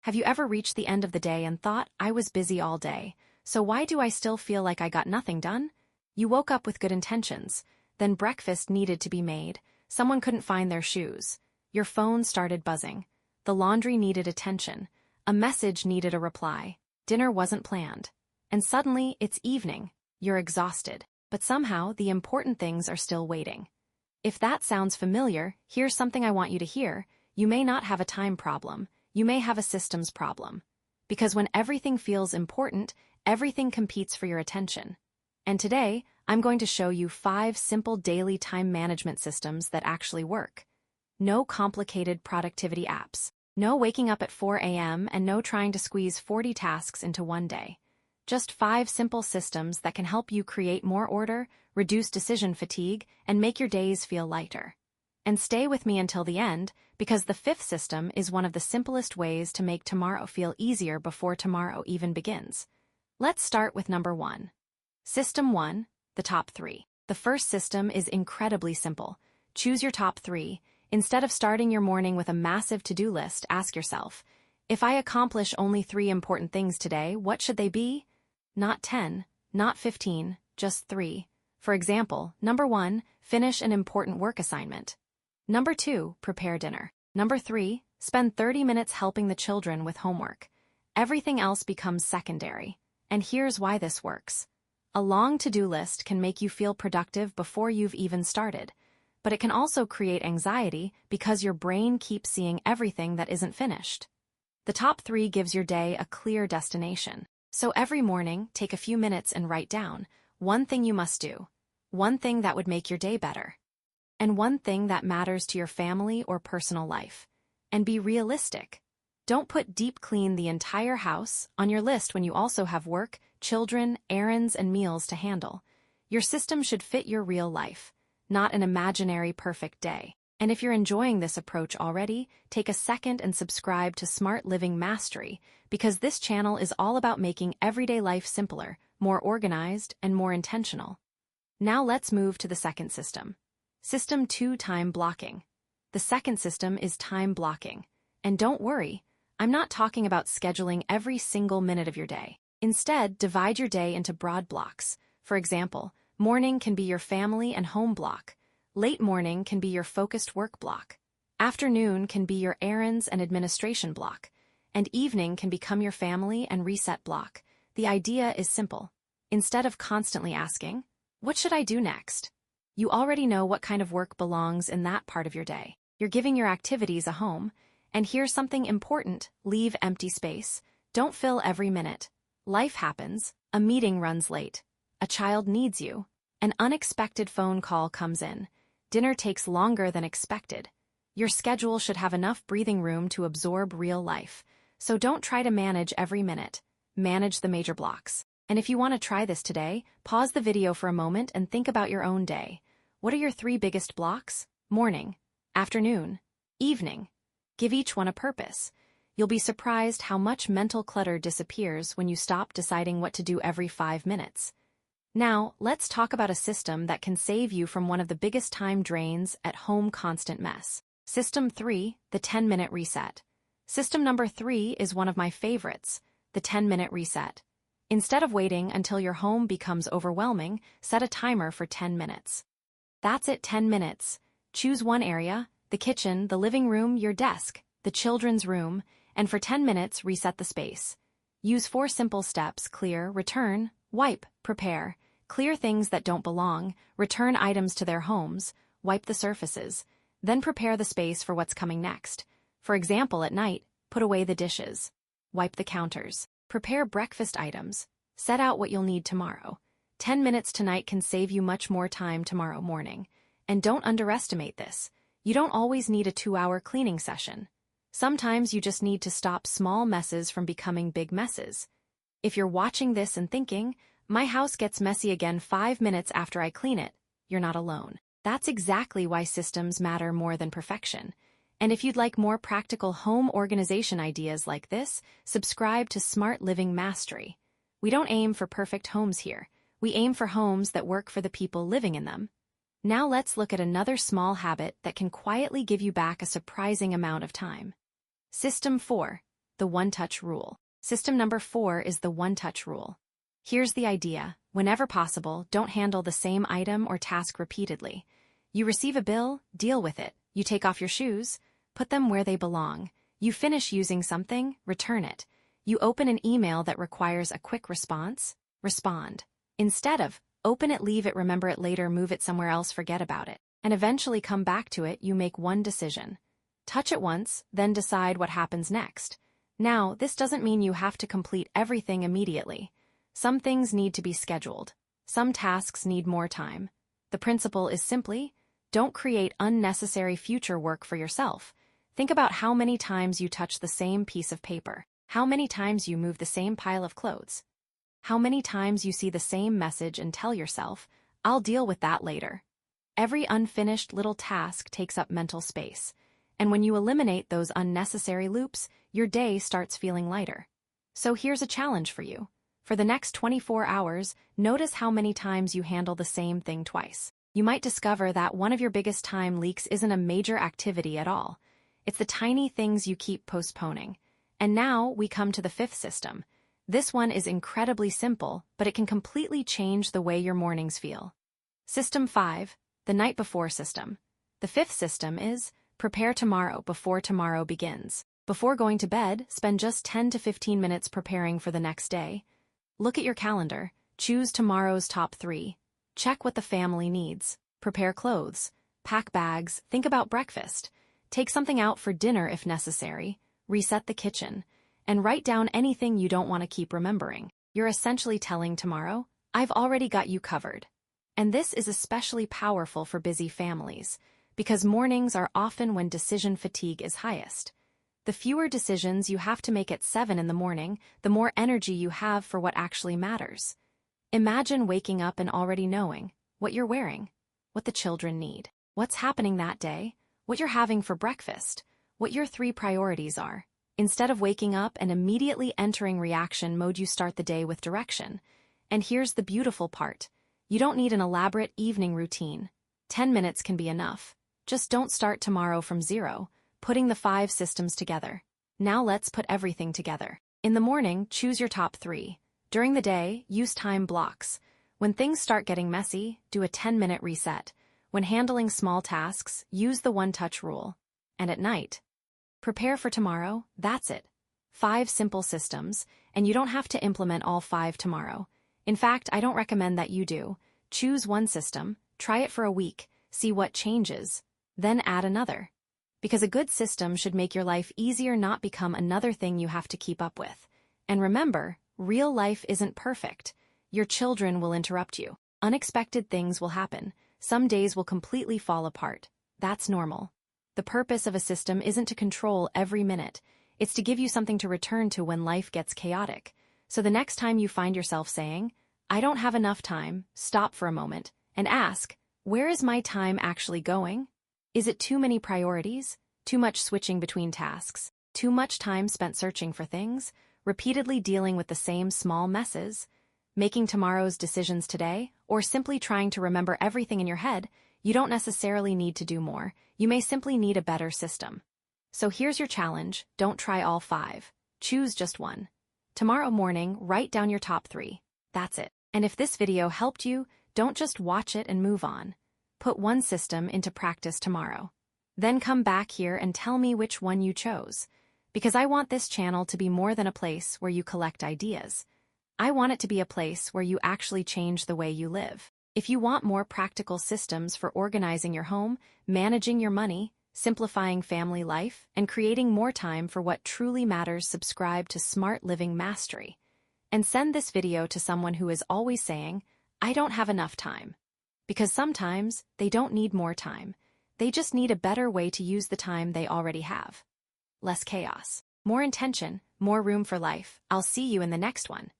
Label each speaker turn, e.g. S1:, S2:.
S1: Have you ever reached the end of the day and thought, I was busy all day, so why do I still feel like I got nothing done? You woke up with good intentions, then breakfast needed to be made, someone couldn't find their shoes, your phone started buzzing, the laundry needed attention, a message needed a reply, dinner wasn't planned, and suddenly it's evening, you're exhausted, but somehow the important things are still waiting. If that sounds familiar, here's something I want you to hear. You may not have a time problem, you may have a systems problem. Because when everything feels important, everything competes for your attention. And today, I'm going to show you 5 simple daily time management systems that actually work. No complicated productivity apps. No waking up at 4 a.m. and no trying to squeeze 40 tasks into one day. Just 5 simple systems that can help you create more order, reduce decision fatigue, and make your days feel lighter. And stay with me until the end, because the 5th system is one of the simplest ways to make tomorrow feel easier before tomorrow even begins. Let's start with number 1. System 1, the top 3. The first system is incredibly simple. Choose your top 3. Instead of starting your morning with a massive to-do list, ask yourself, if I accomplish only 3 important things today, what should they be? Not 10, not 15, just 3. For example, number 1, finish an important work assignment. Number 2, prepare dinner. Number 3, spend 30 minutes helping the children with homework. Everything else becomes secondary. And here's why this works. A long to-do list can make you feel productive before you've even started, but it can also create anxiety because your brain keeps seeing everything that isn't finished. The top 3 gives your day a clear destination. So every morning, take a few minutes and write down 1 thing you must do, 1 thing that would make your day better, and 1 thing that matters to your family or personal life. And be realistic. Don't put deep clean the entire house on your list when you also have work, children, errands, and meals to handle. Your system should fit your real life, not an imaginary perfect day. And if you're enjoying this approach already, take a second and subscribe to Smart Living Mastery, because this channel is all about making everyday life simpler, more organized, and more intentional. Now let's move to the second system. System 2, time blocking. The second system is time blocking. And don't worry, I'm not talking about scheduling every single minute of your day. Instead, divide your day into broad blocks. For example, morning can be your family and home block. Late morning can be your focused work block. Afternoon can be your errands and administration block. And evening can become your family and reset block. The idea is simple. Instead of constantly asking, what should I do next? You already know what kind of work belongs in that part of your day. You're giving your activities a home. And here's something important, leave empty space. Don't fill every minute. Life happens, a meeting runs late, a child needs you, an unexpected phone call comes in, dinner takes longer than expected. Your schedule should have enough breathing room to absorb real life. So don't try to manage every minute. Manage the major blocks. And if you want to try this today, pause the video for a moment and think about your own day. What are your 3 biggest blocks? Morning, afternoon, evening. Give each one a purpose. You'll be surprised how much mental clutter disappears when you stop deciding what to do every 5 minutes. Now, let's talk about a system that can save you from one of the biggest time drains at home: constant mess. System 3, the 10-minute reset. System number 3 is one of my favorites, the 10-minute reset. Instead of waiting until your home becomes overwhelming, set a timer for 10 minutes. That's it, 10 minutes. Choose one area, the kitchen, the living room, your desk, the children's room, and for 10 minutes, reset the space. Use 4 simple steps: clear, return, wipe, prepare. Clear things that don't belong, return items to their homes, wipe the surfaces, then prepare the space for what's coming next. For example, at night, put away the dishes, wipe the counters, prepare breakfast items, set out what you'll need tomorrow. 10 minutes tonight can save you much more time tomorrow morning. And don't underestimate this. You don't always need a 2-hour cleaning session. Sometimes you just need to stop small messes from becoming big messes. If you're watching this and thinking, my house gets messy again 5 minutes after I clean it, you're not alone. That's exactly why systems matter more than perfection. And if you'd like more practical home organization ideas like this, subscribe to Smart Living Mastery. We don't aim for perfect homes here. We aim for homes that work for the people living in them. Now let's look at another small habit that can quietly give you back a surprising amount of time. System 4, the one-touch rule. System number 4 is the one-touch rule. Here's the idea. Whenever possible, don't handle the same item or task repeatedly. You receive a bill, deal with it. You take off your shoes, put them where they belong. You finish using something, return it. You open an email that requires a quick response, respond. Instead of, open it, leave it, remember it later, move it somewhere else, forget about it, and eventually come back to it, you make one decision. Touch it once, then decide what happens next. Now, this doesn't mean you have to complete everything immediately. Some things need to be scheduled. Some tasks need more time. The principle is simply, don't create unnecessary future work for yourself. Think about how many times you touch the same piece of paper, how many times you move the same pile of clothes, how many times you see the same message and tell yourself, I'll deal with that later. Every unfinished little task takes up mental space, and when you eliminate those unnecessary loops, your day starts feeling lighter. So here's a challenge for you. For the next 24 hours, notice how many times you handle the same thing twice. You might discover that one of your biggest time leaks isn't a major activity at all. It's the tiny things you keep postponing. And now we come to the 5th system. This one is incredibly simple, but it can completely change the way your mornings feel. System 5, the night before system. The 5th system is, prepare tomorrow before tomorrow begins. Before going to bed, spend just 10 to 15 minutes preparing for the next day. Look at your calendar, choose tomorrow's top 3. Check what the family needs. Prepare clothes, pack bags, think about breakfast. Take something out for dinner if necessary. Reset the kitchen. And write down anything you don't want to keep remembering. You're essentially telling tomorrow, I've already got you covered. And this is especially powerful for busy families, because mornings are often when decision fatigue is highest. The fewer decisions you have to make at 7 in the morning, the more energy you have for what actually matters. Imagine waking up and already knowing what you're wearing, what the children need, what's happening that day, what you're having for breakfast, what your 3 priorities are. Instead of waking up and immediately entering reaction mode, you start the day with direction. And here's the beautiful part. You don't need an elaborate evening routine. 10 minutes can be enough. Just don't start tomorrow from zero, putting the 5 systems together. Now let's put everything together. In the morning, choose your top 3. During the day, use time blocks. When things start getting messy, do a 10-minute reset. When handling small tasks, use the one-touch rule. And at night, prepare for tomorrow, that's it. 5 simple systems, and you don't have to implement all 5 tomorrow. In fact, I don't recommend that you do. Choose one system, try it for a week, see what changes, then add another. Because a good system should make your life easier, not become another thing you have to keep up with. And remember, real life isn't perfect. Your children will interrupt you. Unexpected things will happen. Some days will completely fall apart. That's normal. The purpose of a system isn't to control every minute. It's to give you something to return to when life gets chaotic. So the next time you find yourself saying, I don't have enough time, stop for a moment and ask, where is my time actually going? Is it too many priorities? Too much switching between tasks? Too much time spent searching for things? Repeatedly dealing with the same small messes? Making tomorrow's decisions today? Or simply trying to remember everything in your head? You don't necessarily need to do more. You may simply need a better system. So here's your challenge. Don't try all 5. Choose just one. Tomorrow morning, write down your top 3. That's it. And if this video helped you, don't just watch it and move on. Put one system into practice tomorrow. Then come back here and tell me which one you chose. Because I want this channel to be more than a place where you collect ideas. I want it to be a place where you actually change the way you live. If you want more practical systems for organizing your home, managing your money, simplifying family life, and creating more time for what truly matters, subscribe to Smart Living Mastery. And send this video to someone who is always saying, I don't have enough time. Because sometimes they don't need more time. They just need a better way to use the time they already have. Less chaos, more intention, more room for life. I'll see you in the next one.